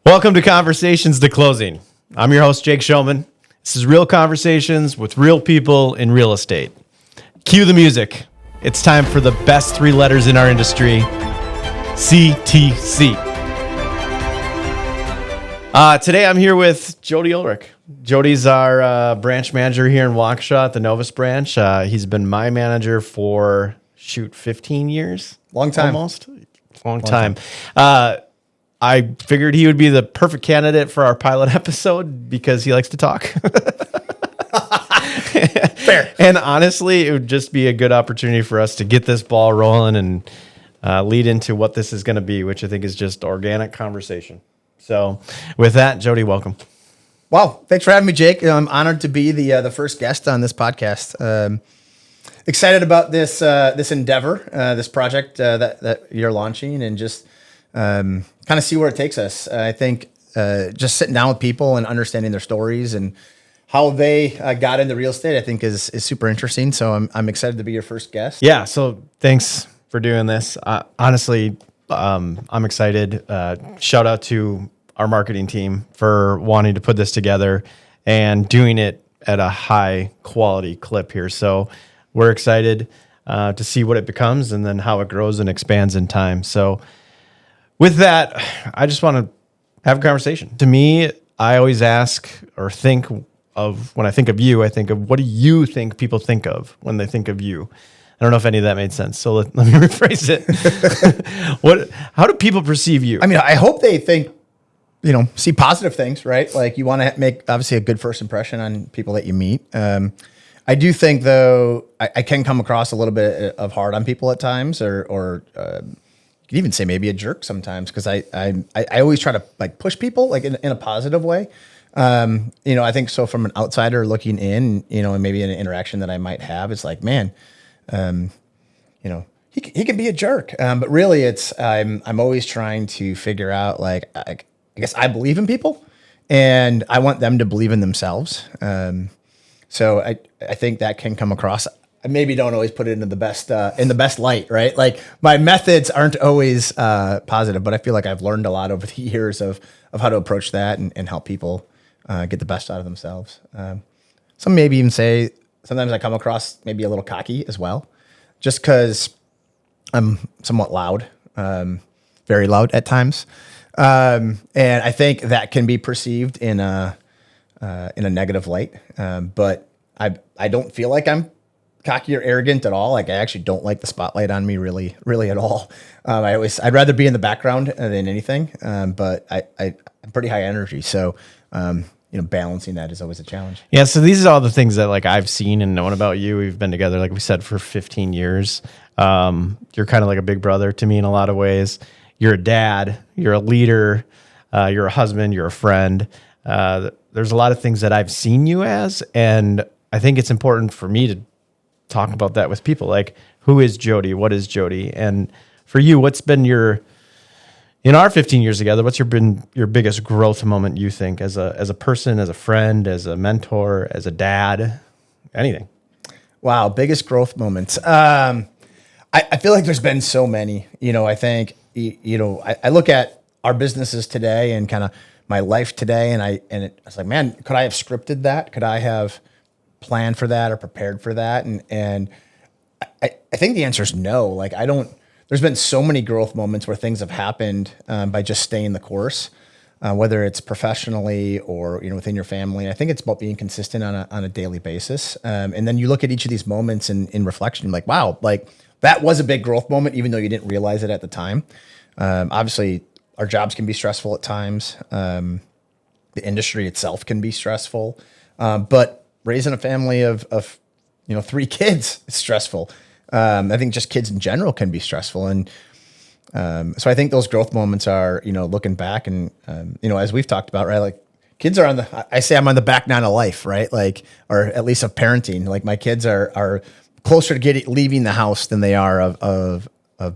Welcome to Conversations to Closing. I'm your host, Jake Schoemann. This is real conversations with real people in real estate. Cue the music. It's time for the best three letters in our industry, CTC. Today I'm here with Jodi Ulrich. Jodi's our branch manager here in Waukesha at the Novus branch. He's been my manager for, 15 years? Long time. Almost? Long time. I figured he would be the perfect candidate for our pilot episode because he likes to talk. Fair. And honestly, it would just be a good opportunity for us to get this ball rolling and lead into what this is going to be, which I think is just organic conversation. So with that, Jodi, welcome. Wow. Thanks for having me, Jake. I'm honored to be the first guest on this podcast. Excited about this endeavor, this project that you're launching, and just kind of see where it takes us. I think just sitting down with people and understanding their stories and how they got into real estate, I think is super interesting. So I'm excited to be your first guest. Yeah. So thanks for doing this. Honestly, I'm excited. Shout out to our marketing team for wanting to put this together and doing it at a high quality clip here. So we're excited to see what it becomes and then how it grows and expands in time. So with that, I just want to have a conversation. To me, I always ask or think of, when I think of you, I think of, what do you think people think of when they think of you? I don't know if any of that made sense. So let me rephrase it. How do people perceive you? I mean, I hope they think, see positive things, right? Like, you want to make obviously a good first impression on people that you meet. I do think, though, I can come across a little bit of hard on people at times, or you could even say maybe a jerk sometimes, because I always try to push people in a positive way. I think so from an outsider looking in, and maybe an interaction that I might have, it's like, man, he can be a jerk. But really I'm always trying to figure out, I guess I believe in people and I want them to believe in themselves. So I think that can come across. I maybe don't always put it in the best light, right? Like, my methods aren't always positive, but I feel like I've learned a lot over the years of how to approach that and help people get the best out of themselves. Some maybe even say sometimes I come across maybe a little cocky as well, just because I'm somewhat loud, very loud at times. And I think that can be perceived in a negative light. But I don't feel like I'm cocky or arrogant at all. Like, I actually don't like the spotlight on me really at all. I'd rather be in the background than anything. But I'm pretty high energy. So, balancing that is always a challenge. Yeah. So these are all the things that I've seen and known about you. We've been together, like we said, for 15 years. You're kind of like a big brother to me in a lot of ways. You're a dad, you're a leader, you're a husband, you're a friend. There's a lot of things that I've seen you as, and I think it's important for me to talk about that with people. Like, who is Jodi? What is Jodi? And for you, what's been in our 15 years together, what's been your biggest growth moment, you think, as a person, as a friend, as a mentor, as a dad, anything? Wow. Biggest growth moments. I feel like there's been so many. I think, I look at our businesses today and kind of my life today, and it's like, man, could I have scripted that? Could I have planned for that or prepared for that? And I think the answer is no. Like, there's been so many growth moments where things have happened by just staying the course, whether it's professionally or, within your family. I think it's about being consistent on a daily basis. And then you look at each of these moments in reflection, like, wow, like, that was a big growth moment, even though you didn't realize it at the time. Obviously, our jobs can be stressful at times. The industry itself can be stressful. But raising a family of 3 kids is stressful. I think just kids in general can be stressful. And so I think those growth moments are, looking back and, as we've talked about, right? Like, kids are I say I'm on the back nine of life, right? Like, or at least of parenting. Like, my kids are closer to leaving the house than they are of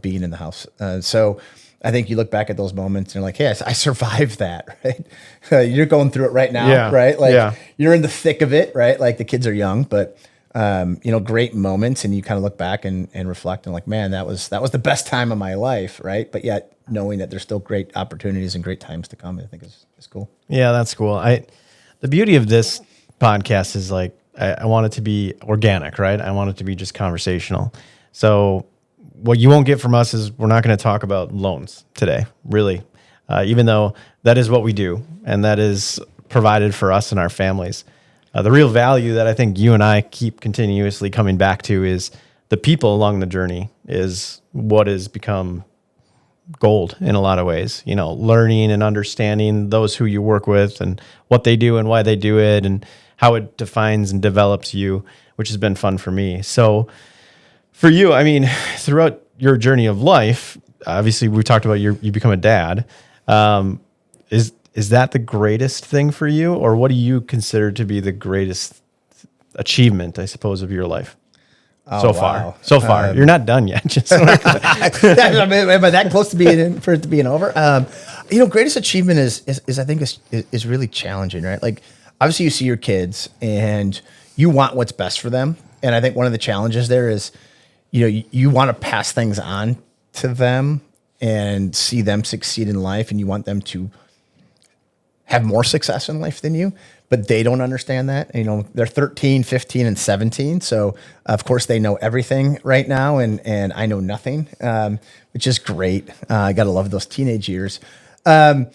being in the house. So I think you look back at those moments and you're like, hey, I survived that, right? You're going through it right now, right? Like, you're in the thick of it, right? Like, the kids are young, but great moments, and you kind of look back and reflect and like, man, that was the best time of my life, right? But yet knowing that there's still great opportunities and great times to come, I think is cool. Yeah, that's cool. The beauty of this podcast is like, I want it to be organic, right? I want it to be just conversational. So what you won't get from us is we're not going to talk about loans today, really, even though that is what we do and that is provided for us and our families. The real value that I think you and I keep continuously coming back to is the people along the journey is what has become gold in a lot of ways, learning and understanding those who you work with and what they do and why they do it and how it defines and develops you, which has been fun for me. So for you, I mean, throughout your journey of life, obviously we talked about you become a dad. Is that the greatest thing for you, or what do you consider to be the greatest achievement, I suppose, of your life? So far, you're not done yet. Just am I that close to being for it to being over? Greatest achievement is I think is really challenging, right? Like obviously you see your kids and you want what's best for them, and I think one of the challenges there is, you want to pass things on to them and see them succeed in life, and you want them to have more success in life than you, but they don't understand that. They're 13, 15, and 17. So of course they know everything right now. And I know nothing, which is great. I got to love those teenage years. But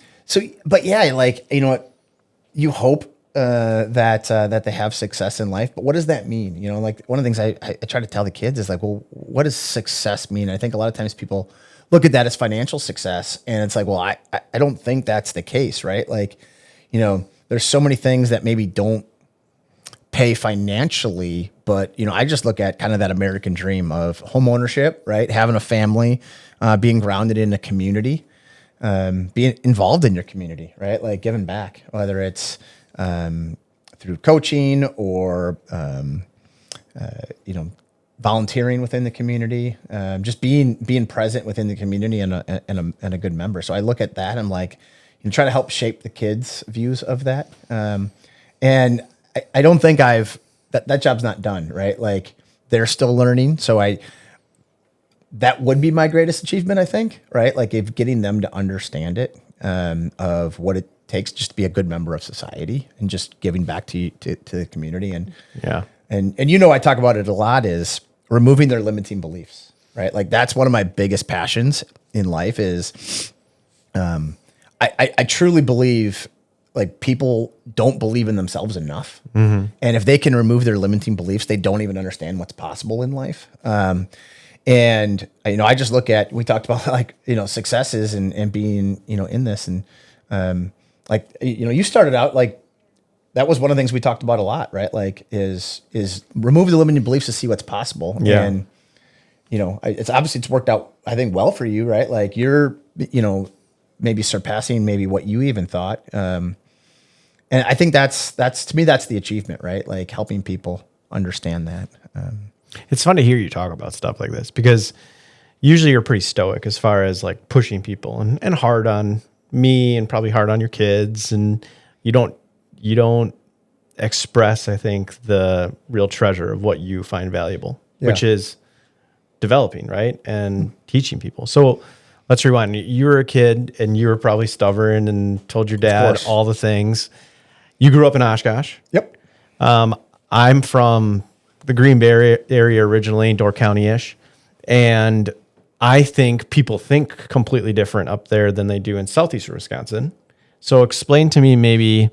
yeah, like, you hope, that they have success in life, but what does that mean? Like one of the things I try to tell the kids is like, well, what does success mean? I think a lot of times people look at that as financial success, and it's like, well, I don't think that's the case, right? Like, there's so many things that maybe don't pay financially, but I just look at kind of that American dream of homeownership, right? Having a family, being grounded in a community, being involved in your community, right? Like giving back, whether it's through coaching or volunteering within the community, just being present within the community and a good member. So I look at that and I'm like, try to help shape the kids' views of that. And I don't think that job's not done, right? Like they're still learning. So that would be my greatest achievement, I think, right? Like if getting them to understand it, of what it takes just to be a good member of society and just giving back to the community. And yeah. And I talk about it a lot is removing their limiting beliefs, right? Like that's one of my biggest passions in life is, I truly believe like people don't believe in themselves enough. Mm-hmm. And if they can remove their limiting beliefs, they don't even understand what's possible in life. And I just look at, we talked about like, successes and being, in this and, you started out like, that was one of the things we talked about a lot, right? Like is remove the limiting beliefs to see what's possible. Yeah. And, it's worked out, I think, well for you, right? Like you're, maybe surpassing maybe what you even thought. And I think that's to me, that's the achievement, right? Like helping people understand that. It's fun to hear you talk about stuff like this because usually you're pretty stoic as far as like pushing people and hard on me and probably hard on your kids. And you don't express, I think, the real treasure of what you find valuable, which is developing, right? And teaching people. So let's rewind. You were a kid and you were probably stubborn and told your dad all the things. You grew up in Oshkosh. Yep. I'm from the Green Bay area originally, Door County-ish. And I think people think completely different up there than they do in southeastern Wisconsin. So explain to me maybe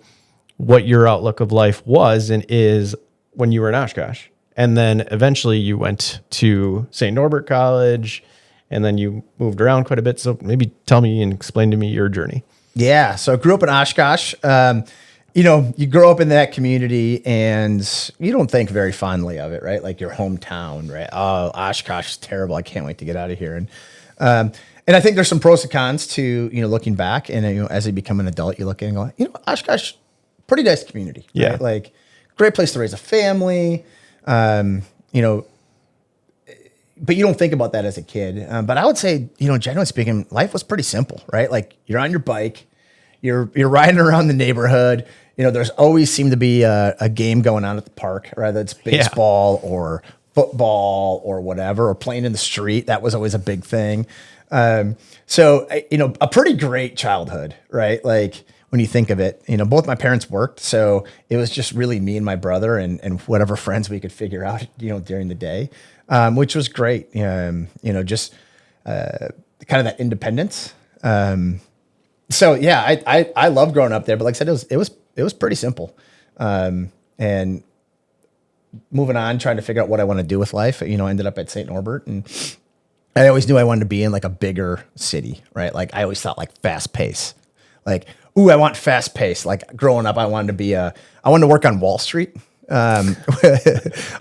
what your outlook of life was and is when you were in Oshkosh. And then eventually you went to St. Norbert College, and then you moved around quite a bit. So maybe tell me and explain to me your journey. Yeah. So I grew up in Oshkosh. You grow up in that community and you don't think very fondly of it, right? Like your hometown, right? Oh, Oshkosh is terrible. I can't wait to get out of here. And I think there's some pros and cons to, looking back and, as you become an adult, you look at it and go, Oshkosh, pretty nice community, right? Yeah. Like great place to raise a family, but you don't think about that as a kid. But I would say, generally speaking, life was pretty simple, right? Like you're on your bike, you're riding around the neighborhood. There's always seemed to be a game going on at the park, whether it's baseball or football or whatever, or playing in the street. That was always a big thing. So a pretty great childhood, right? Like when you think of it, both my parents worked. So it was just really me and my brother and whatever friends we could figure out, during the day, which was great. Just kind of that independence. So yeah, I love growing up there, but like I said, it was pretty simple. And moving on, trying to figure out what I want to do with life, ended up at St. Norbert, and I always knew I wanted to be in like a bigger city, right? Like I always thought like fast pace, like, ooh, I want fast pace. Like growing up, I wanted to work on Wall Street. I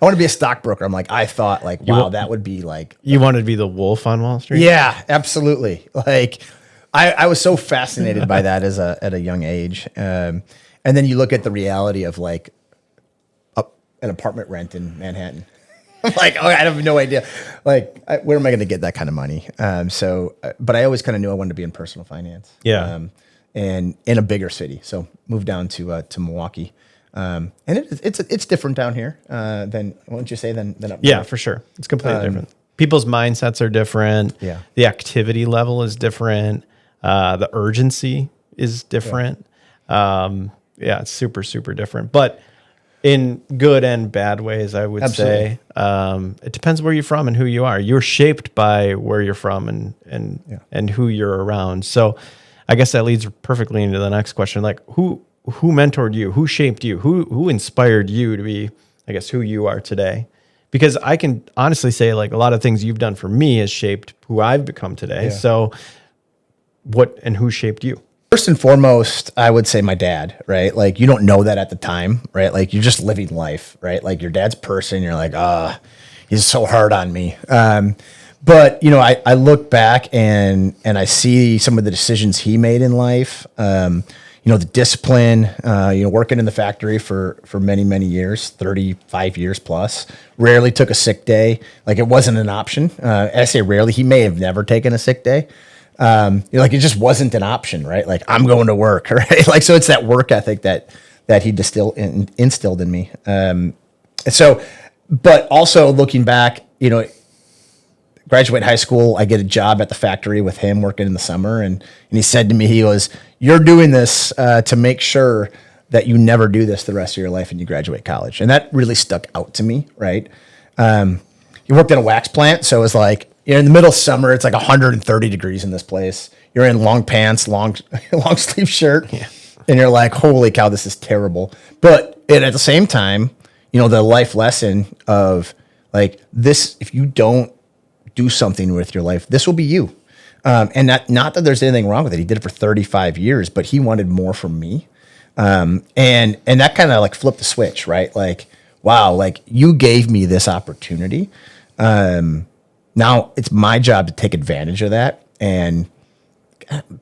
want to be a stockbroker. I thought like, wow, that would be like, you wanted to be the wolf on Wall Street? Yeah, absolutely. Like I was so fascinated by that at a young age. And then you look at the reality of like an apartment rent in Manhattan. I'm like, oh, I have no idea. Like, where am I going to get that kind of money? But I always kind of knew I wanted to be in personal finance. Yeah. And in a bigger city. So moved down to Milwaukee. And it's different down here than, wouldn't you say, than up Yeah, north? for sure. It's completely different. People's mindsets are different. Yeah. The activity level is different. The urgency is different. Yeah, it's super, super different. But in good and bad ways, I would say. It depends where you're from and who you are. You're shaped by where you're from and who you're around. So I guess that leads perfectly into the next question. Like who mentored you? Who shaped you? Who inspired you to be, I guess, who you are today? Because I can honestly say like a lot of things you've done for me has shaped who I've become today. Yeah. So who shaped you? First and foremost, I would say my dad, right? Like you don't know that at the time, right? Like you're just living life, right? Like your dad's person, you're like, he's so hard on me. But I look back and I see some of the decisions he made in life. The discipline, working in the factory for many, many years, 35 years plus, rarely took a sick day. Like it wasn't an option. I say rarely, he may have never taken a sick day. Like it just wasn't an option, right? Like I'm going to work, right? Like, so it's that work ethic that he instilled in me. But also looking back, graduate high school, I get a job at the factory with him working in the summer. And he said to me, he goes, you're doing this, to make sure that you never do this the rest of your life and you graduate college. And that really stuck out to me, right? He worked in a wax plant. So it was like, in the middle of summer, it's like 130 degrees in this place. You're in long pants, long sleeve shirt. Yeah. And you're like, holy cow, this is terrible. But at the same time, the life lesson of like this, if you don't do something with your life, this will be you. And not that there's anything wrong with it. He did it for 35 years, but he wanted more from me. And that kind of like flipped the switch, right? Like, wow, like you gave me this opportunity. Now it's my job to take advantage of that and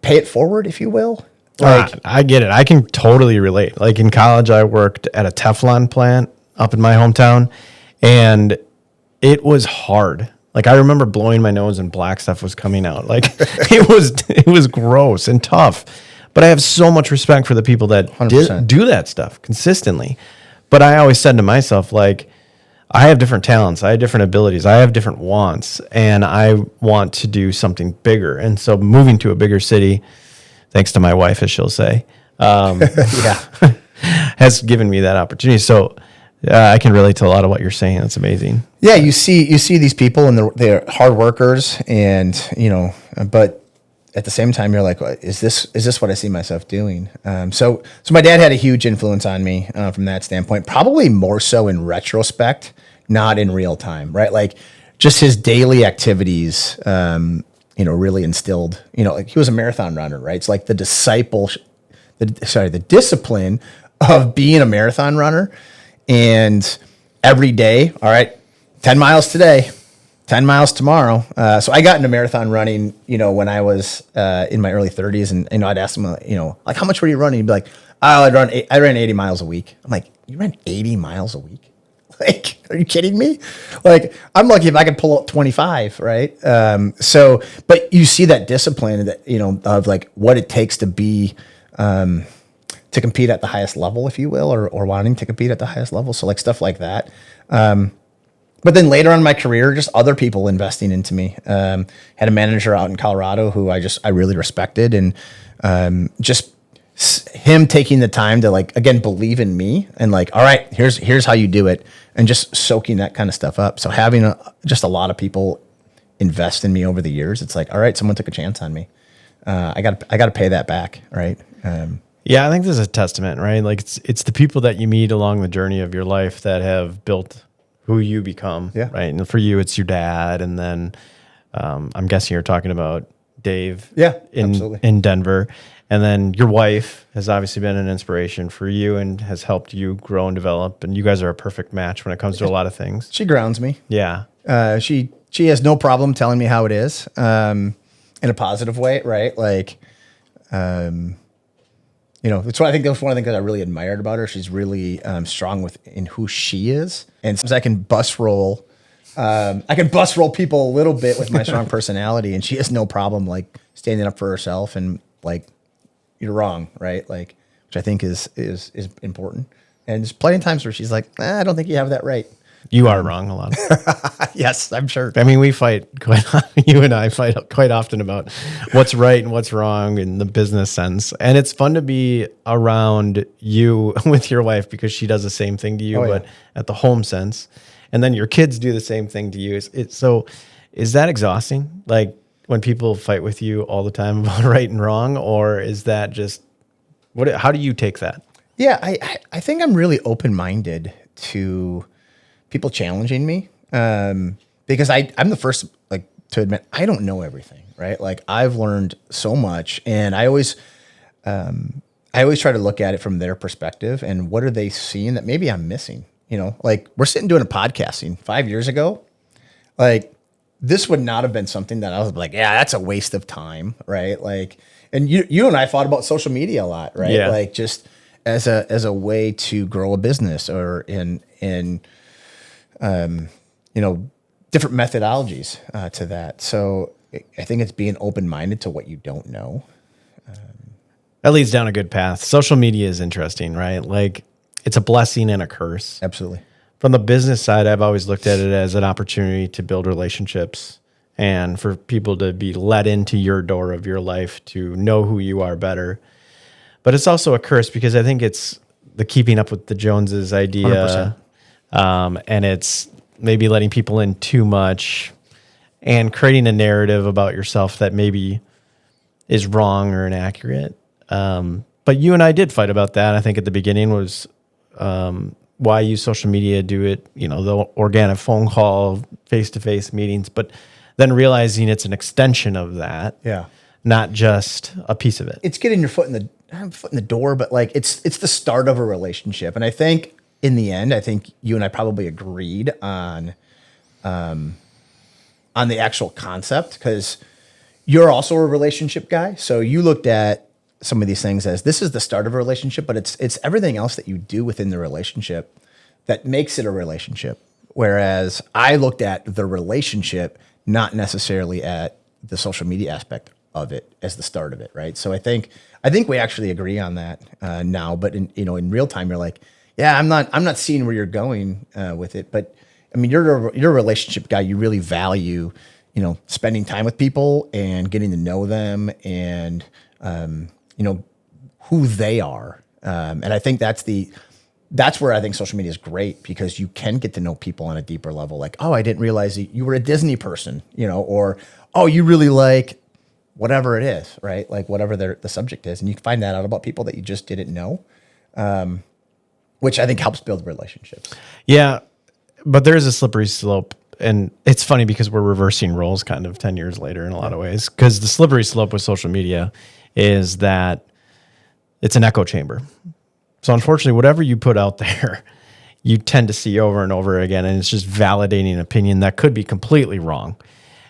pay it forward, if you will. Like, I get it. I can totally relate. Like in college, I worked at a Teflon plant up in my hometown, and it was hard. Like I remember blowing my nose and black stuff was coming out. Like it was gross and tough. But I have so much respect for the people that do that stuff consistently. But I always said to myself, like, I have different talents. I have different abilities. I have different wants, and I want to do something bigger. And so moving to a bigger city, thanks to my wife, as she'll say, has given me that opportunity. So I can relate to a lot of what you're saying. That's amazing. Yeah, you see these people, and they're hard workers, and but at the same time, you're like, is this what I see myself doing? So my dad had a huge influence on me from that standpoint. Probably more so in retrospect, not in real time, right? Like just his daily activities, really instilled. Like he was a marathon runner, right? It's like the discipline of being a marathon runner, and every day, all right, 10 miles today. 10 miles tomorrow. So I got into marathon running, when I was in my early 30s, and I'd ask him, like, how much were you running? He'd be like, oh, I ran 80 miles a week. I'm like, you ran 80 miles a week? Like, are you kidding me? Like, I'm lucky if I could pull up 25, right? But you see that discipline that, of like what it takes to be to compete at the highest level, if you will, or wanting to compete at the highest level. So like stuff like that. But then later on in my career, just other people investing into me. Had a manager out in Colorado who I really respected, and him taking the time to like, again, believe in me and like, all right, here's how you do it, and just soaking that kind of stuff up. So having just a lot of people invest in me over the years, it's like, all right, someone took a chance on me. I got to pay that back, right? Yeah, I think this is a testament, right? Like it's the people that you meet along the journey of your life that have built who you become, Yeah. right? And for you, it's your dad, and then I'm guessing you're talking about Dave, Yeah, absolutely. in Denver, and then your wife has obviously been an inspiration for you and has helped you grow and develop. And you guys are a perfect match when it comes to a lot of things. She grounds me. Yeah, She has no problem telling me how it is, in a positive way, right? Like, that's what I think that's one of the things that I really admired about her. She's really strong in who she is, and sometimes I can bus roll. I can bus roll people a little bit with my strong personality, and she has no problem like standing up for herself and like, you're wrong, right? Like, which I think is important. And there's plenty of times where she's like, I don't think you have that right. you are wrong a lot. Yes, I'm sure. I mean, we fight you and I fight quite often about what's right and what's wrong in the business sense. And it's fun to be around you with your wife because she does the same thing to you, but at the home sense. And then your kids do the same thing to you. So is that exhausting? Like when people fight with you all the time about right and wrong, or is that just how do you take that? Yeah, I think I'm really open-minded to people challenging me, because I'm the first like to admit I don't know everything, right? Like I've learned so much, and I always try to look at it from their perspective and what are they seeing that maybe I'm missing. Like we're sitting doing a podcasting 5 years ago, like this would not have been something that I was like, yeah, that's a waste of time, right? Like, and you and I thought about social media a lot, right? Yeah. Like just as a way to grow a business or in different methodologies to that. So I think it's being open-minded to what you don't know. That leads down a good path. Social media is interesting, right? Like it's a blessing and a curse. Absolutely. From the business side, I've always looked at it as an opportunity to build relationships and for people to be let into your door of your life to know who you are better. But it's also a curse because I think it's the keeping up with the Joneses idea. 100%. And it's maybe letting people in too much and creating a narrative about yourself that maybe is wrong or inaccurate. But you and I did fight about that. I think at the beginning was why use social media, do it, the organic phone call, face-to-face meetings, but then realizing it's an extension of that. Yeah. Not just a piece of it. It's getting your foot in the door, but like it's the start of a relationship. And I think in the end, I think you and I probably agreed on the actual concept because you're also a relationship guy. So you looked at some of these things as this is the start of a relationship, but it's everything else that you do within the relationship that makes it a relationship. Whereas I looked at the relationship, not necessarily at the social media aspect of it as the start of it, right? So I think we actually agree on that now. But in real time, you're like, yeah, I'm not seeing where you're going with it. But I mean, you're a relationship guy. You really value, spending time with people and getting to know them and who they are. And I think that's where I think social media is great because you can get to know people on a deeper level. Like, oh, I didn't realize you were a Disney person, or, oh, you really like whatever it is, right? Like whatever the subject is. And you can find that out about people that you just didn't know, which I think helps build relationships. Yeah, but there is a slippery slope. And it's funny because we're reversing roles kind of 10 years later in a lot of ways. Because the slippery slope with social media is that it's an echo chamber. So unfortunately, whatever you put out there, you tend to see over and over again. And it's just validating an opinion that could be completely wrong.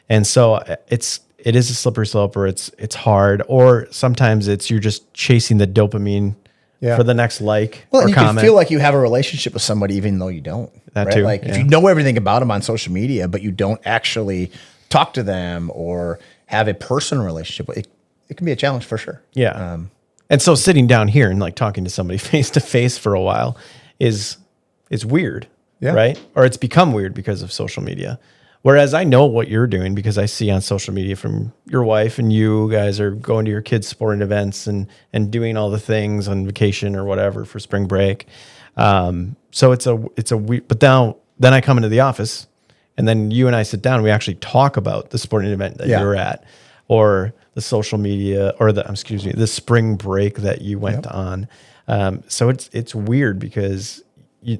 And so it is a slippery slope, or it's hard, or sometimes you're just chasing the dopamine for the next like or and you comment. can feel like you have a relationship with somebody even though you don't. That right? too. Like if you know everything about them on social media, but you don't actually talk to them or have a personal relationship, it can be a challenge for sure. Yeah. And so sitting down here and like talking to somebody face to face for a while is weird, right? Or it's become weird because of social media. Whereas I know what you're doing because I see on social media from your wife and you guys are going to your kids' sporting events and doing all the things on vacation or whatever for spring break. So it's a weird, but then I come into the office and then you and I sit down and we actually talk about the sporting event that you're at or the social media or the spring break that you went on. So it's weird because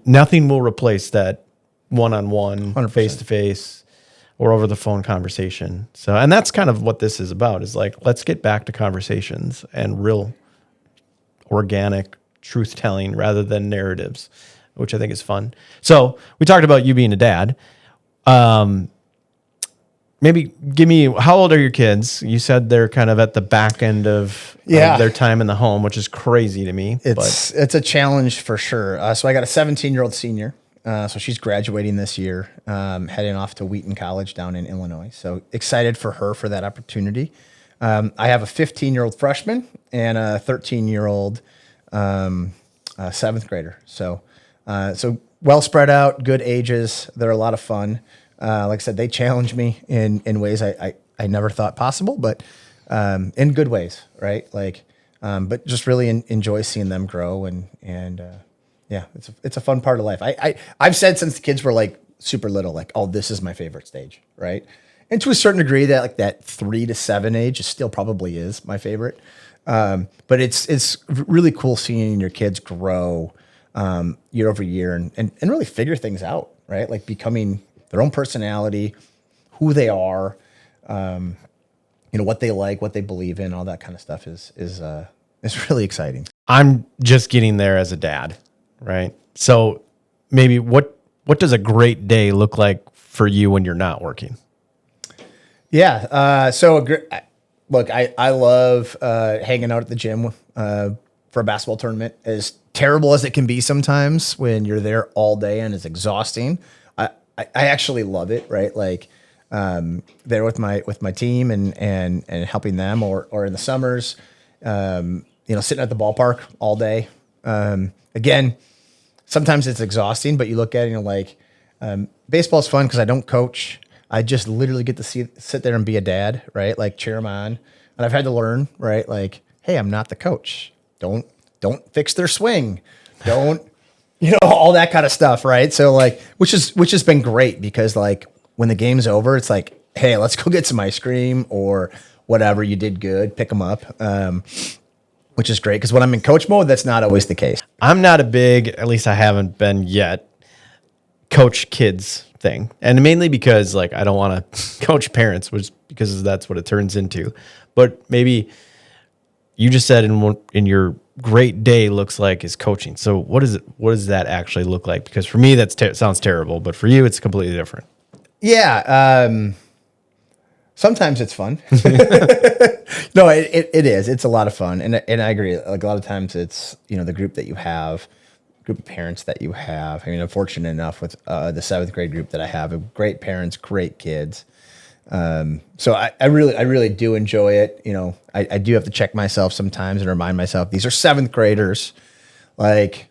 nothing will replace that one-on-one, face-to-face, or over the phone conversation. So, and that's kind of what this is about, is like, let's get back to conversations and real organic truth telling rather than narratives, which I think is fun. So we talked about you being a dad. Maybe give me, how old are your kids? You said they're kind of at the back end of their time in the home, which is crazy to me. It's a challenge for sure. So I got a 17-year-old senior. So she's graduating this year, heading off to Wheaton College down in Illinois. So excited for her for that opportunity. I have a 15-year-old freshman and a 13-year-old seventh grader. So well spread out, good ages. They're a lot of fun. Like I said, they challenge me in ways I never thought possible, but in good ways, right? Like, but just really enjoy seeing them grow and yeah, it's a fun part of life. I've said since the kids were like super little, like, oh, this is my favorite stage, right? And to a certain degree, that like that 3 to 7 age is still probably is my favorite. But it's really cool seeing your kids grow year over year and really figure things out, right? Like becoming their own personality, who they are, what they like, what they believe in, all that kind of stuff is really exciting. I'm just getting there as a dad. Right. So maybe what does a great day look like for you when you're not working? Yeah. Look, I love hanging out at the gym for a basketball tournament. As terrible as it can be sometimes when you're there all day and it's exhausting, I actually love it. Right. Like there with my team and helping them or in the summers, sitting at the ballpark all day. Again, sometimes it's exhausting, but you look at it and you're like, baseball's fun because I don't coach. I just literally get to sit there and be a dad, right? Like cheer them on. And I've had to learn, right? Like, hey, I'm not the coach. Don't fix their swing. Don't, all that kind of stuff, right? So like, which has been great because like when the game's over, it's like, hey, let's go get some ice cream or whatever. You did good. Pick them up. Which is great because when I'm in coach mode, that's not always the case. I'm not a big, at least I haven't been yet, coach kids thing. And mainly because like I don't want to coach parents, because that's what it turns into. But maybe you just said in your great day looks like is coaching. So what does that actually look like? Because for me, that sounds terrible, but for you, it's completely different. Yeah. Sometimes it's fun. No, it is. It's a lot of fun. And I agree. Like a lot of times it's, the group of parents that you have. I mean, I'm fortunate enough with the 7th grade group that I have great parents, great kids. So I really do enjoy it. I do have to check myself sometimes and remind myself, these are 7th graders. Like,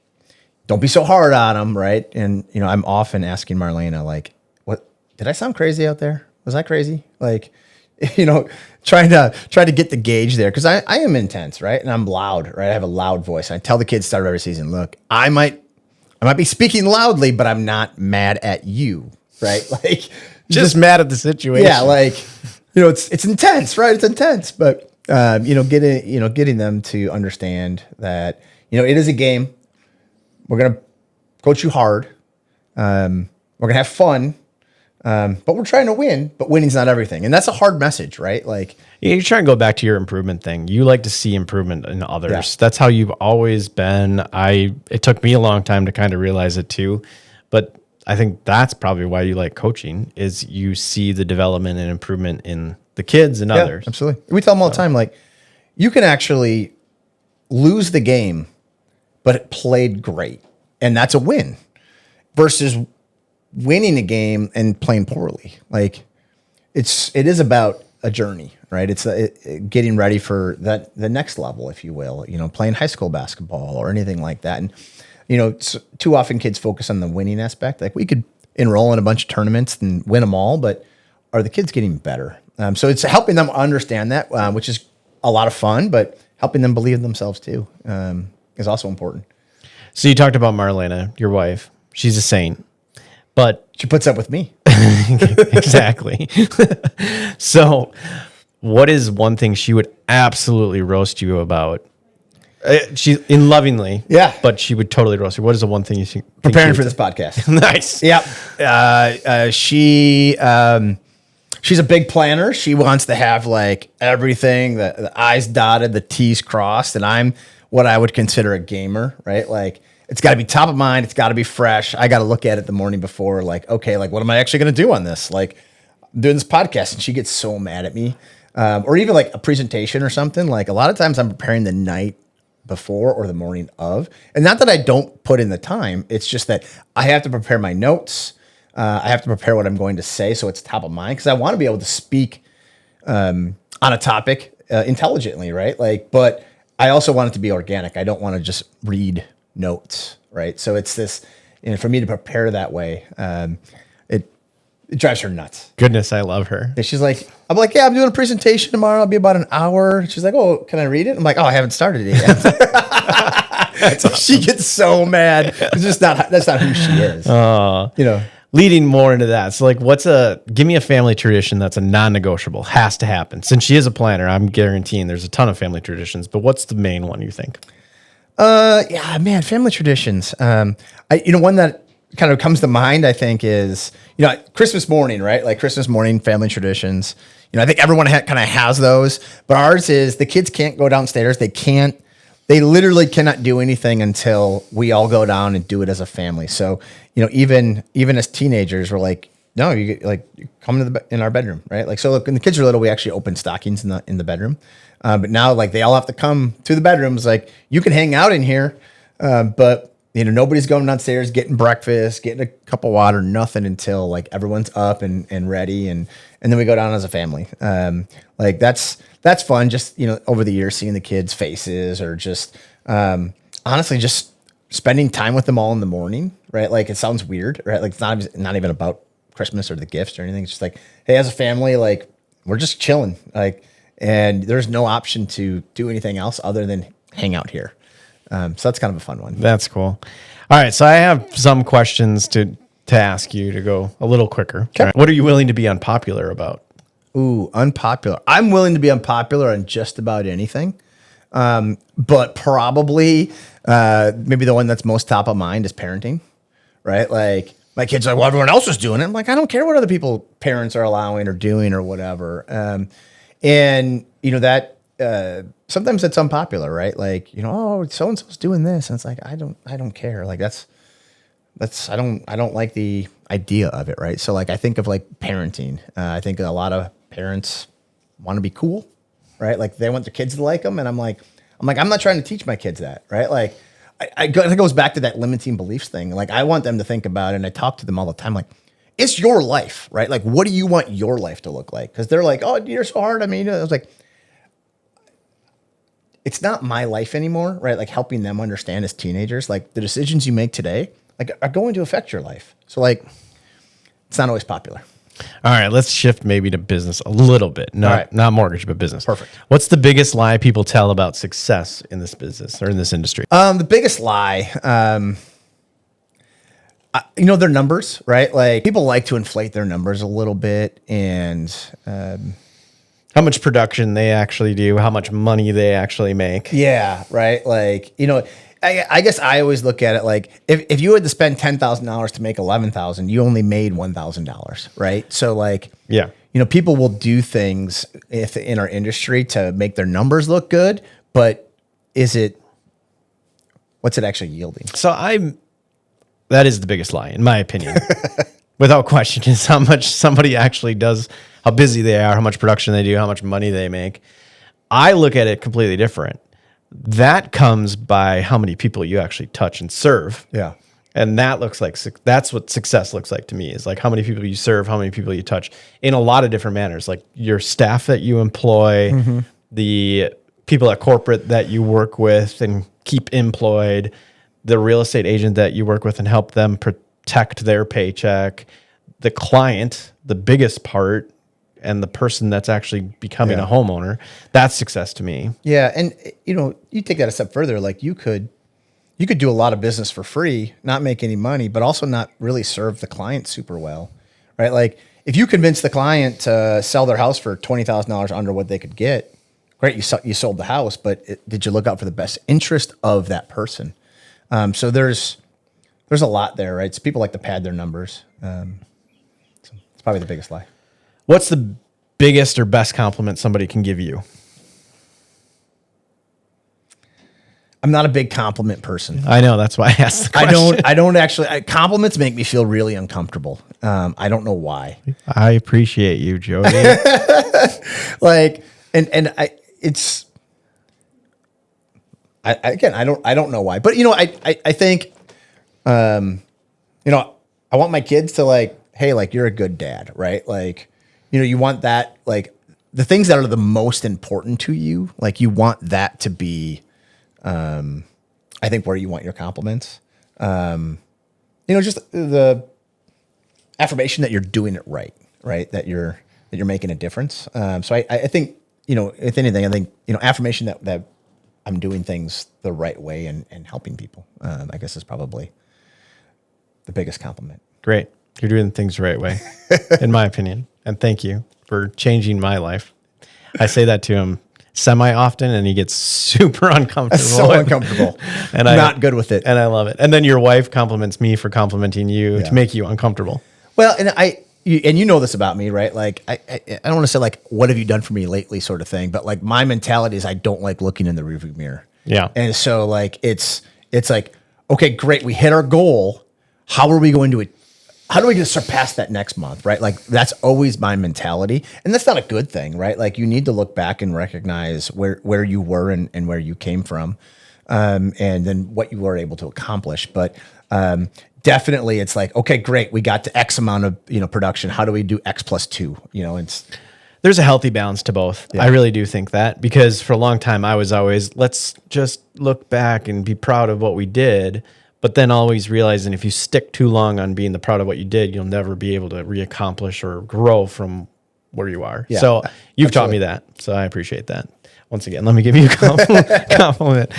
don't be so hard on them. Right. And, I'm often asking Marlena, like, what, did I sound crazy out there? Was I crazy? Like, trying to get the gauge there. Cause I am intense, right? And I'm loud, right? I have a loud voice. I tell the kids start of every season, look, I might be speaking loudly, but I'm not mad at you, right? Like just mad at the situation. Yeah. Like, it's intense, right? It's intense, but, getting them to understand that, it is a game. We're going to coach you hard. We're going to have fun. But we're trying to win, but winning's not everything. And that's a hard message, right? Like you're trying to go back to your improvement thing. You like to see improvement in others. Yeah. That's how you've always been. It took me a long time to kind of realize it too, but I think that's probably why you like coaching is you see the development and improvement in the kids and others. Absolutely. We tell them all the time, like you can actually lose the game, but it played great. And that's a win versus winning a game and playing poorly. Like it is about a journey, right? It's getting ready for the next level, if you will, playing high school basketball or anything like that. And, too often kids focus on the winning aspect. Like we could enroll in a bunch of tournaments and win them all, but are the kids getting better? So it's helping them understand that, which is a lot of fun, but helping them believe in themselves too is also important. So you talked about Marlena, your wife. She's a saint, but She puts up with me. exactly. So what is one thing she would absolutely roast you about? She's in lovingly, Yeah. but she would totally roast you. What is the one thing you think? Preparing for this podcast. Nice. Yep. She's a big planner. She wants to have like everything, the I's dotted, the T's crossed. And I'm what I would consider a gamer, right? Like it's got to be top of mind. It's got to be fresh. I got to look at it the morning before. Like, okay, like what am I actually going to do on this? Like I'm doing this podcast and she gets so mad at me. Or even like a presentation or something. Like a lot of times I'm preparing the night before or the morning of. And not that I don't put in the time. It's just that I have to prepare my notes. I have to prepare what I'm going to say so it's top of mind because I want to be able to speak on a topic intelligently, right? Like, but I also want it to be organic. I don't want to just read notes, right? So it's this, for me to prepare that way, it drives her nuts. Goodness, I love her. And she's like, I'm like, yeah, I'm doing a presentation tomorrow. I'll be about an hour. She's like, oh, can I read it? I'm like, oh, I haven't started it yet. Awesome. She gets so mad. That's not who she is. Leading more into that. So like, give me a family tradition that's a non-negotiable, has to happen. Since she is a planner, I'm guaranteeing there's a ton of family traditions, but what's the main one you think? Yeah, man, family traditions. One that kind of comes to mind, I think is, Christmas morning, right? Like Christmas morning family traditions. I think everyone kind of has those, but ours is the kids can't go downstairs. They literally cannot do anything until we all go down and do it as a family. So, even as teenagers, we're like, no, you come in our bedroom, right? Like, so look, when the kids are little, we actually open stockings in the bedroom. But now like they all have to come to the bedrooms. Like you can hang out in here, but nobody's going downstairs, getting breakfast, getting a cup of water, nothing until like everyone's up and ready. And then we go down as a family. Like that's fun. Just, over the years, seeing the kids' faces or just, honestly, just spending time with them all in the morning, right? Like it sounds weird, right? Like it's not even about Christmas or the gifts or anything. It's just like, hey, as a family, like we're just chilling, like, and there's no option to do anything else other than hang out here. So that's kind of a fun one. That's cool. All right. So I have some questions to ask you to go a little quicker. Okay. Right. What are you willing to be unpopular about? Ooh, unpopular. I'm willing to be unpopular on just about anything. But probably maybe the one that's most top of mind is parenting, right? Like my kids are like, well, everyone else is doing it. I'm like, I don't care what other parents are allowing or doing or whatever. And sometimes it's unpopular, right? Like, oh, so-and-so's doing this. And it's like, I don't care. Like I don't like the idea of it. Right. So like, I think of like parenting. I think a lot of parents want to be cool, right? Like they want their kids to like them. And I'm like, I'm not trying to teach my kids that, right? Like it goes back to that limiting beliefs thing. Like I want them to think about it. And I talk to them all the time. Like it's your life, right? Like, what do you want your life to look like? Cause they're like, oh, you're so hard. I mean, I was like, it's not my life anymore, right? Like helping them understand as teenagers, like the decisions you make today, like are going to affect your life. So like, it's not always popular. All right, let's shift maybe to business a little bit. Not mortgage, but business. Perfect. What's the biggest lie people tell about success in this business or in this industry? The biggest lie, their numbers, right? Like people like to inflate their numbers a little bit and, how much production they actually do, how much money they actually make. Yeah, right. Like, I guess I always look at it like if you had to spend $10,000 to make $11,000, you only made $1,000, right? So like, yeah, people will do things in our industry to make their numbers look good, but what's it actually yielding? So that is the biggest lie, in my opinion, without question, is how much somebody actually does, how busy they are, how much production they do, how much money they make. I look at it completely different. That comes by how many people you actually touch and serve. Yeah. And that looks like, that's what success looks like to me, is like how many people you serve, how many people you touch in a lot of different manners, like your staff that you employ, the people at corporate that you work with and keep employed, the real estate agent that you work with and help them protect their paycheck, the client, the biggest part, and the person that's actually becoming a homeowner. That's success to me. Yeah. And you take that a step further, like you could do a lot of business for free, not make any money, but also not really serve the client super well, right? Like if you convince the client to sell their house for $20,000 under what they could get, great, you sold the house, but did you look out for the best interest of that person? So there's a lot there, right? So people like to pad their numbers. So it's probably the biggest lie. What's the biggest or best compliment somebody can give you? I'm not a big compliment person. I know, that's why I asked the question. I don't actually, compliments make me feel really uncomfortable. I don't know why. I appreciate you, Jodi. Like, I don't know why, but I think, I want my kids to like, hey, like you're a good dad, right? Like, you want that, like the things that are the most important to you, like you want that to be, I think where you want your compliments, just the affirmation that you're doing it right, that you're making a difference. So I think, if anything, I think, affirmation that I'm doing things the right way and helping people, I guess is probably the biggest compliment. Great. You're doing things the right way, in my opinion. And thank you for changing my life. I say that to him semi-often, and he gets super uncomfortable. So uncomfortable. And not good with it. And I love it. And then your wife compliments me for complimenting you to make you uncomfortable. Well, and you know this about me, right? Like, I don't want to say like, what have you done for me lately sort of thing, but like my mentality is I don't like looking in the rearview mirror. Yeah. And so like, it's like, okay, great. We hit our goal. How do we going to surpass that next month, right? Like that's always my mentality, and that's not a good thing, right? Like you need to look back and recognize where you were and where you came from, and then what you were able to accomplish. But definitely, it's like, okay, great, we got to X amount of production. How do we do X plus 2? There's a healthy balance to both. Yeah. I really do think that, because for a long time I was always, let's just look back and be proud of what we did. But then always realizing if you stick too long on being proud of what you did, you'll never be able to reaccomplish or grow from where you are. Yeah, so you've taught me that. So I appreciate that. Once again, let me give you a compliment.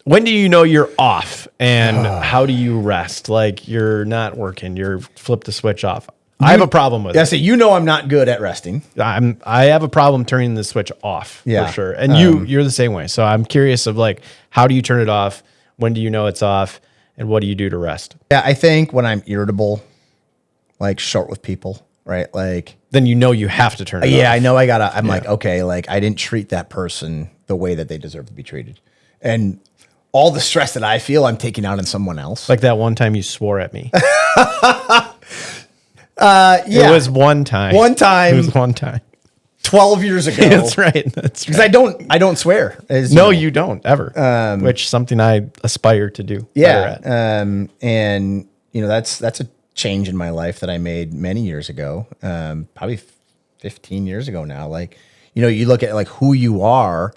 When do you know you're off, and how do you rest? Like you're not working, you're flipped the switch off. I have a problem with it. Yeah, so I'm not good at resting. I have a problem turning the switch off for sure. And you're the same way. So I'm curious of like, how do you turn it off? When do you know it's off, and what do you do to rest? Yeah, I think when I'm irritable, like short with people, right? Like then you have to turn it off. Yeah, I know I'm like, okay, like I didn't treat that person the way that they deserve to be treated. And all the stress that I feel, I'm taking out on someone else. Like that one time you swore at me. Yeah. It was one time. It was one time. 12 years ago. That's right. That's because I don't swear. You don't ever. Which something I aspire to do. Yeah. And that's a change in my life that I made many years ago. Probably 15 years ago now. Like, you look at like who you are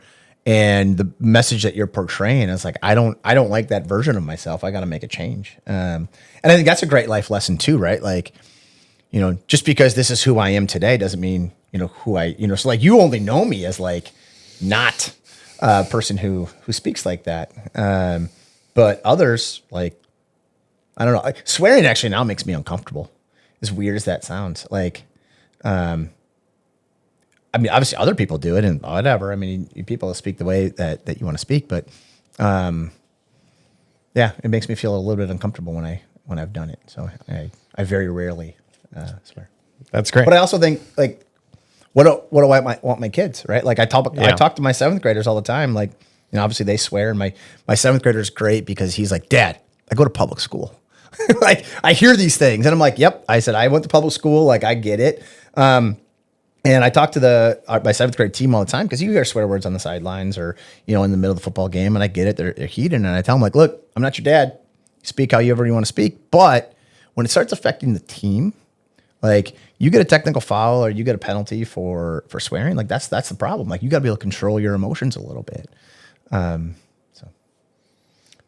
and the message that you're portraying. It's like, I don't like that version of myself. I got to make a change. And I think that's a great life lesson too, right? Like, just because this is who I am today doesn't mean who so like you only know me as like not a person who speaks like that. But others, like, I don't know, like, swearing actually now makes me uncomfortable, as weird as that sounds. Like, I mean, obviously other people do it and whatever. I mean, people speak the way that you want to speak, but yeah, it makes me feel a little bit uncomfortable when I've done it. So I very rarely swear. That's great. But I also think like, what do I want my kids, right? Like I talk to my 7th graders all the time. Like, obviously they swear, and my 7th grader is great because he's like, Dad, I go to public school. Like I hear these things and I'm like, yep. I said, I went to public school. Like I get it. And I talk to my 7th grade team all the time, because you hear swear words on the sidelines or, in the middle of the football game, and I get it. They're heated. And I tell them like, look, I'm not your dad. speak however you want to speak. But when it starts affecting the team, like you get a technical foul or you get a penalty for swearing, like that's the problem. Like you got to be able to control your emotions a little bit.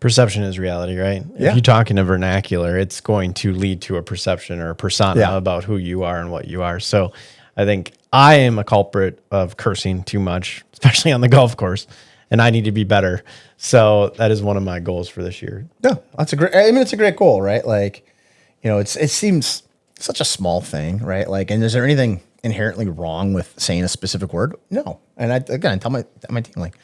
Perception is reality, right? Yeah. If you talk in a vernacular, it's going to lead to a perception or a persona Yeah. about who you are and what you are. So I think I am a culprit of cursing too much, especially on the golf course, and I need to be better. So that is one of my goals for this year. No, it's a great goal, right? Like, it seems such a small thing, right? Like, and is there anything inherently wrong with saying a specific word? No. And I tell my team, like,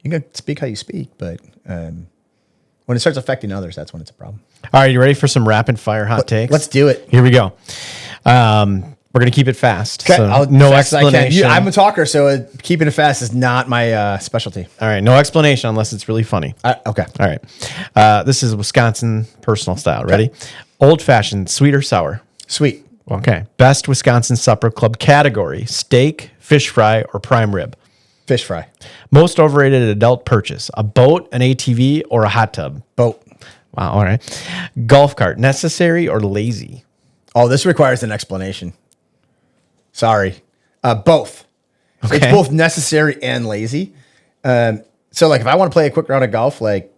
you can speak how you speak, but when it starts affecting others, that's when it's a problem. All right, you ready for some rapid fire hot takes? Let's do it. Here we go. We're going to keep it fast. Okay, So no explanation. I'm a talker, so keeping it fast is not my specialty. All right, no explanation unless it's really funny. Okay. All right. This is Wisconsin personal style. Ready? Old fashioned, sweet or sour? Sweet. Okay. Best Wisconsin Supper Club category: steak, fish fry, or prime rib? Fish fry. Most overrated adult purchase: a boat, an ATV, or a hot tub? Boat. Wow. All right. Golf cart: necessary or lazy? Oh, this requires an explanation. Sorry. Both. Okay. It's both necessary and lazy. So like if I want to play a quick round of golf, like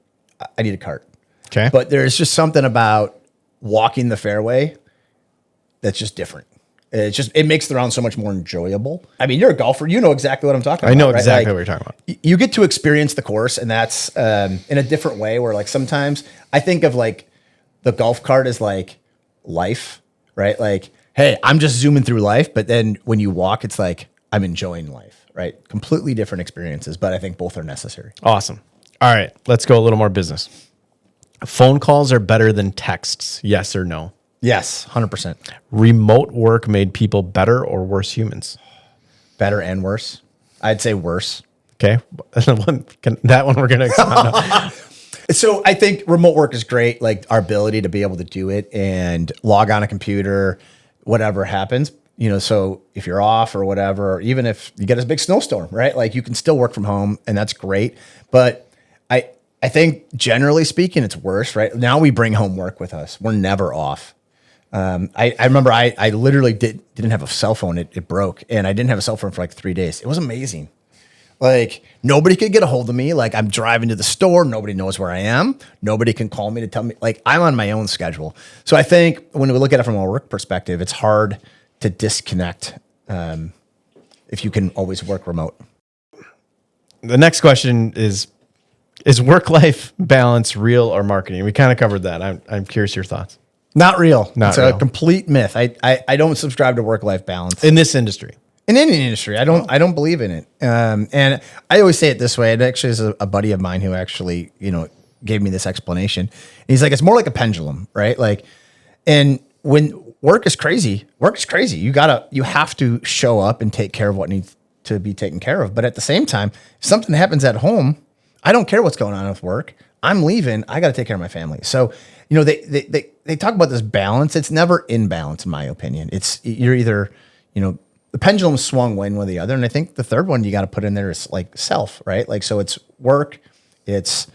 I need a cart. Okay. But there's just something about walking the fairway that's just different. It makes the round so much more enjoyable. I mean, you're a golfer. You know exactly what I'm talking about. I know right? exactly Like, what you're talking about. You get to experience the course, and that's in a different way where like sometimes I think of like the golf cart as like life, right? Like, hey, I'm just zooming through life. But then when you walk, it's like I'm enjoying life, right? Completely different experiences, but I think both are necessary. Awesome. All right. Let's go a little more business. Phone calls are better than texts. Yes or no? Yes, 100%. Remote work made people better or worse humans? Better and worse. I'd say worse. Okay. That one we're going to expound on. So I think remote work is great, like our ability to be able to do it and log on a computer, whatever happens, so if you're off or whatever, or even if you get a big snowstorm, right? Like you can still work from home and that's great. But I think generally speaking, it's worse, right? Now we bring home work with us. We're never off. I remember I literally didn't have a cell phone. It broke and I didn't have a cell phone for like 3 days. It was amazing. Like nobody could get a hold of me. Like I'm driving to the store. Nobody knows where I am. Nobody can call me to tell me, like I'm on my own schedule. So I think when we look at it from a work perspective, it's hard to disconnect if you can always work remote. The next question is work-life balance real or marketing? We kind of covered that. I'm curious your thoughts. Not real. Not it's real. a complete myth. I don't subscribe to work-life balance. In this industry. In any industry, I don't believe in it. And I always say it this way. It actually is a buddy of mine who actually, gave me this explanation. And he's like, it's more like a pendulum, right? Like, and when work is crazy. You have to show up and take care of what needs to be taken care of. But at the same time, if something happens at home, I don't care what's going on with work. I'm leaving. I got to take care of my family. So, they talk about this balance. It's never in balance, in my opinion. You're either, the pendulum swung one way or the other. And I think the third one you got to put in there is like self, right? Like, so it's work, it's,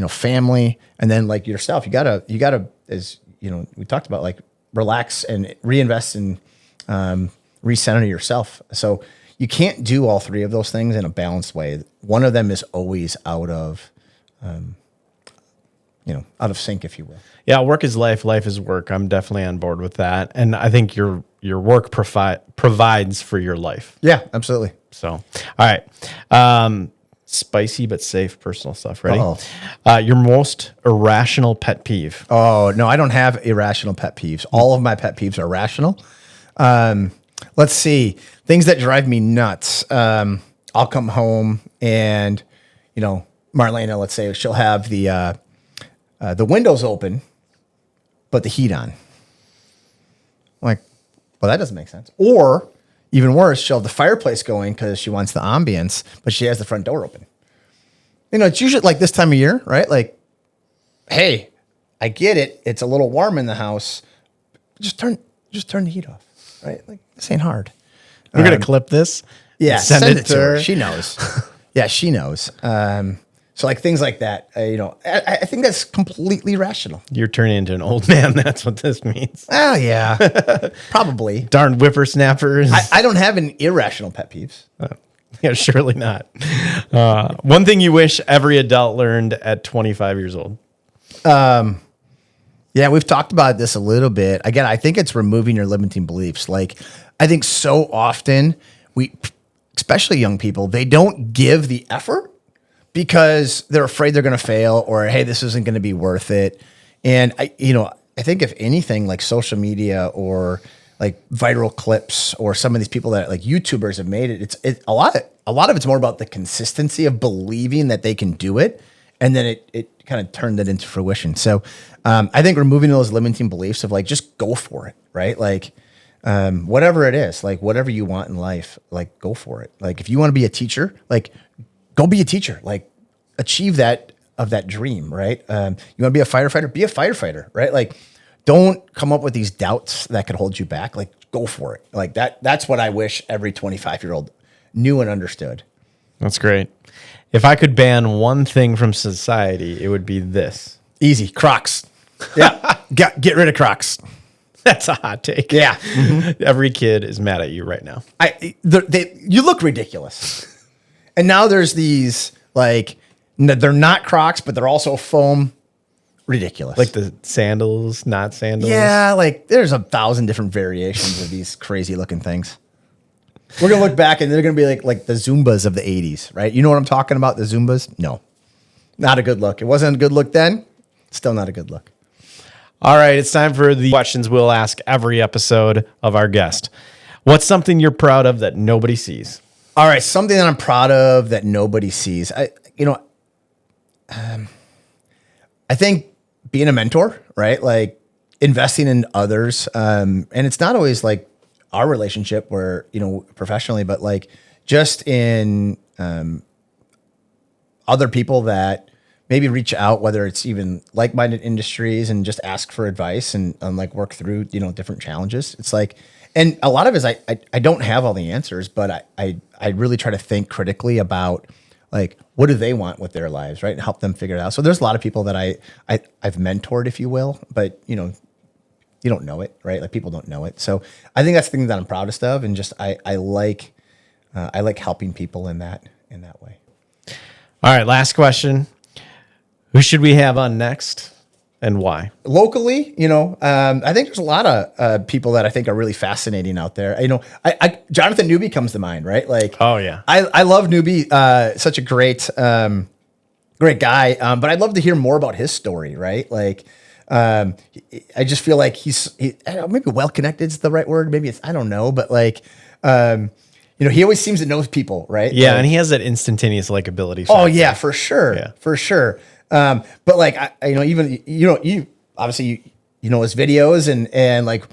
family, and then like yourself. You gotta, as we talked about, like relax and reinvest and recenter yourself. So you can't do all three of those things in a balanced way. One of them is always out of sync, if you will. Yeah, work is life. Life is work. I'm definitely on board with that. And I think your work provides for your life. Yeah, absolutely. So, all right. Spicy but safe personal stuff. Ready? Your most irrational pet peeve. Oh, no, I don't have irrational pet peeves. All of my pet peeves are rational. Let's see. Things that drive me nuts. I'll come home and, Marlena, let's say she'll have the windows open, but the heat on. I'm like, well, that doesn't make sense. Or even worse, she'll have the fireplace going because she wants the ambience, but she has the front door open. It's usually like this time of year, right? Like, hey, I get it. It's a little warm in the house. Just turn the heat off, right? Like, this ain't hard. We're going to clip this. Yeah, Send it to her. She knows. Yeah, she knows. So like things like that, I think that's completely rational. You're turning into an old man. That's what this means. Oh yeah, probably. Darn whippersnappers. I don't have an irrational pet peeves. Yeah, surely not. One thing you wish every adult learned at 25 years old. Yeah, we've talked about this a little bit. Again, I think it's removing your limiting beliefs. Like, I think so often especially young people, they don't give the effort because they're afraid they're going to fail or, hey, this isn't going to be worth it. And I think if anything, like social media or like viral clips or some of these people that like YouTubers have made it, it's a lot of it's more about the consistency of believing that they can do it. And then it kind of turned it into fruition. So I think removing those limiting beliefs of like, just go for it, right? Like whatever it is, like whatever you want in life, like go for it. Like if you want to be a teacher, like go be a teacher, like achieve that dream, right? You want to be a firefighter, right? Like don't come up with these doubts that could hold you back. Like go for it. Like that's what I wish every 25-year-old knew and understood. That's great. If I could ban one thing from society, it would be this. Easy. Crocs. Yeah. Get rid of Crocs. That's a hot take. Yeah. Mm-hmm. Every kid is mad at you right now. You look ridiculous. And now there's these, like, they're not Crocs, but they're also foam. Ridiculous. Like the sandals, not sandals. Yeah, like there's 1,000 different variations of these crazy looking things. We're going to look back and they're going to be like the Zumbas of the 80s, right? You know what I'm talking about, the Zumbas? No. Not a good look. It wasn't a good look then. Still not a good look. All right, it's time for the questions we'll ask every episode of our guest. What's something you're proud of that nobody sees? All right, something that I'm proud of that nobody sees. I think being a mentor, right? Like investing in others. And it's not always like our relationship where, professionally, but like just in other people that maybe reach out, whether it's even like-minded industries and just ask for advice and like work through, different challenges. It's like, and a lot of it is I don't have all the answers, but I really try to think critically about like, what do they want with their lives, right? And help them figure it out. So there's a lot of people that I've mentored, if you will, but you don't know it, right? Like people don't know it. So I think that's the thing that I'm proudest of. And just, I like helping people in that way. All right, last question. Who should we have on next and why? Locally, I think there's a lot of people that I think are really fascinating out there. Jonathan Newby comes to mind, right? Like, oh yeah, I love Newby, such a great guy. But I'd love to hear more about his story, right? Like, I just feel like I don't know, maybe well-connected is the right word. Maybe I don't know, but like, he always seems to know people, right? Yeah, like, and he has that instantaneous likability. Oh yeah, for sure. Yeah. For sure. But like, even, you obviously, his videos and like,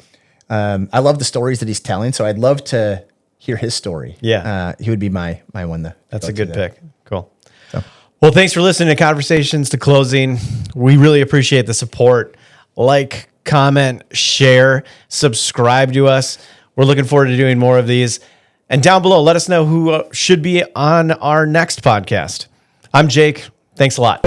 I love the stories that he's telling. So I'd love to hear his story. Yeah. He would be my one. That's a good pick. Cool. So. Well, thanks for listening to Conversations to Closing. We really appreciate the support. Like, comment, share, subscribe to us. We're looking forward to doing more of these. And down below, let us know who should be on our next podcast. I'm Jake. Thanks a lot.